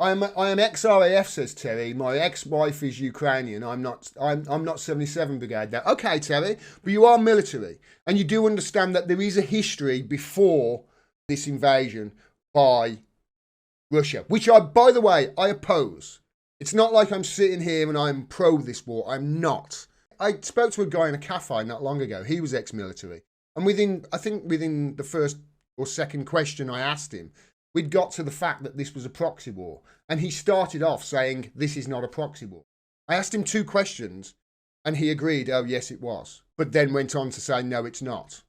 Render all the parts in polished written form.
I am ex-RAF, says Terry. My ex-wife is Ukrainian. I'm not 77 Brigade now. Okay, Terry, but you are military, and you do understand that there is a history before this invasion by Russia, which by the way, I oppose. It's not like I'm sitting here and I'm pro this war. I'm not. I spoke to a guy in a cafe not long ago. He was ex-military, and within the first or second question I asked him, we'd got to the fact that this was a proxy war. And he started off saying, this is not a proxy war. I asked him 2 questions and he agreed, oh, yes, it was. But then went on to say, no, it's not,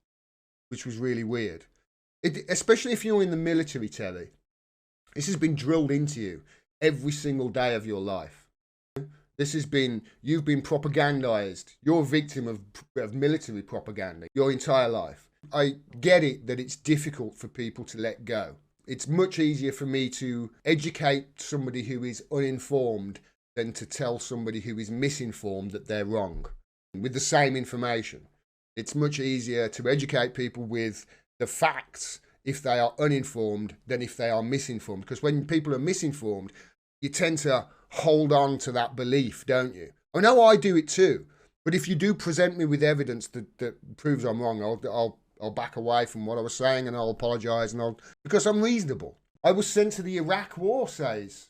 which was really weird. Especially if you're in the military, Terry. This has been drilled into you every single day of your life. You've been propagandized. You're a victim of military propaganda your entire life. I get it that it's difficult for people to let go. It's much easier for me to educate somebody who is uninformed than to tell somebody who is misinformed that they're wrong with the same information. It's much easier to educate people with the facts if they are uninformed than if they are misinformed. Because when people are misinformed, you tend to hold on to that belief, don't you? I know I do it too. But if you do present me with evidence that proves I'm wrong, I'll back away from what I was saying and I'll apologise because I'm reasonable. I was sent to the Iraq War, says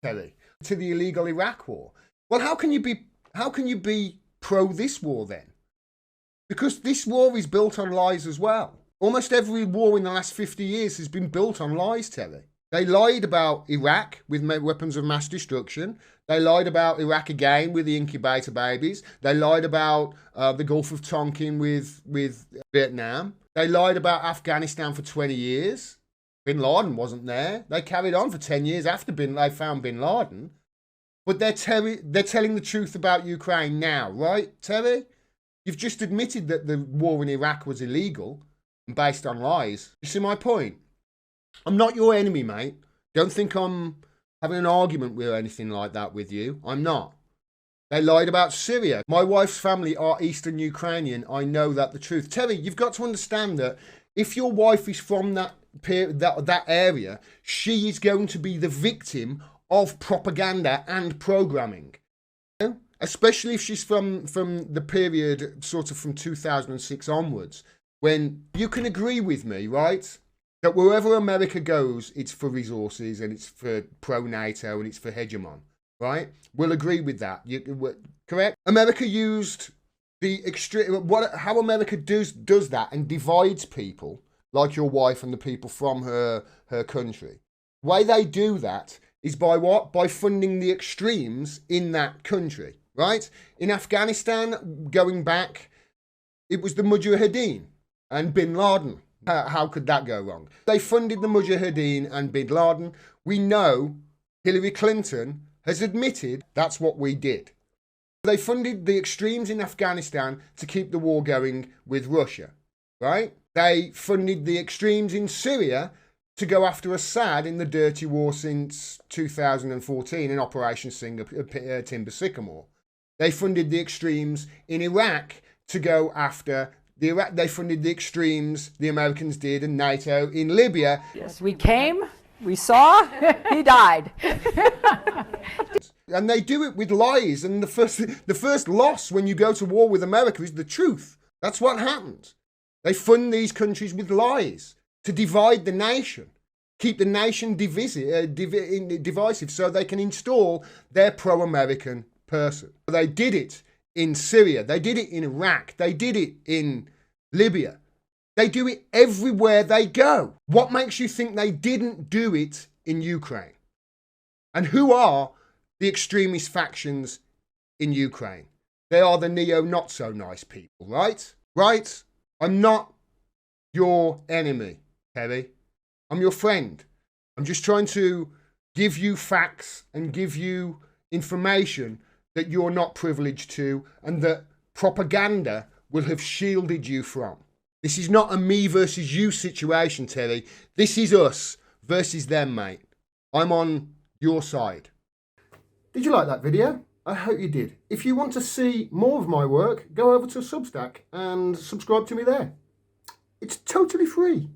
Terry, to the illegal Iraq War. Well, how can you be pro this war then? Because this war is built on lies as well. Almost every war in the last 50 years has been built on lies, Terry. They lied about Iraq with weapons of mass destruction. They lied about Iraq again with the incubator babies. They lied about the Gulf of Tonkin with Vietnam. They lied about Afghanistan for 20 years. Bin Laden wasn't there. They carried on for 10 years after they found Bin Laden. But they're telling the truth about Ukraine now, right, Terry? You've just admitted that the war in Iraq was illegal and based on lies. You see my point? I'm not your enemy, mate. Don't think I'm having an argument with anything like that with you. I'm not. They lied about Syria. My wife's family are Eastern Ukrainian. I know that the truth. Terry, you've got to understand that if your wife is from that area, she is going to be the victim of propaganda and programming. You know? Especially if she's from the period sort of from 2006 onwards, when you can agree with me, right? That wherever America goes, it's for resources and it's for pro-NATO and it's for hegemon, right? We'll agree with that. Correct? America used the extreme... How America does that and divides people, like your wife and the people from her country. The way they do that is by what? By funding the extremes in that country, right? In Afghanistan, going back, it was the Mujahideen and Bin Laden. How could that go wrong? They funded the Mujahideen and Bin Laden. We know Hillary Clinton has admitted that's what we did. They funded the extremes in Afghanistan to keep the war going with Russia, right? They funded the extremes in Syria to go after Assad in the dirty war since 2014 in Operation Timber Sycamore. They funded the extremes in Iraq to go after they funded the extremes, the Americans did, and NATO in Libya. Yes, we came, we saw, he died. And they do it with lies. And the first loss when you go to war with America is the truth. That's what happened. They fund these countries with lies to divide the nation, keep the nation divisive so they can install their pro-American person. They did it in Syria, they did it in Iraq, they did it in Libya. They do it everywhere they go. What makes you think they didn't do it in Ukraine? And who are the extremist factions in Ukraine? They are the neo-not-so-nice people, right? Right? I'm not your enemy, Terry. I'm your friend. I'm just trying to give you facts and give you information that you're not privileged to and that propaganda will have shielded you from. This is not a me versus you situation, Terry. This is us versus them, mate. I'm on your side. Did you like that video? I hope you did. If you want to see more of my work, go over to Substack and subscribe to me there. It's totally free.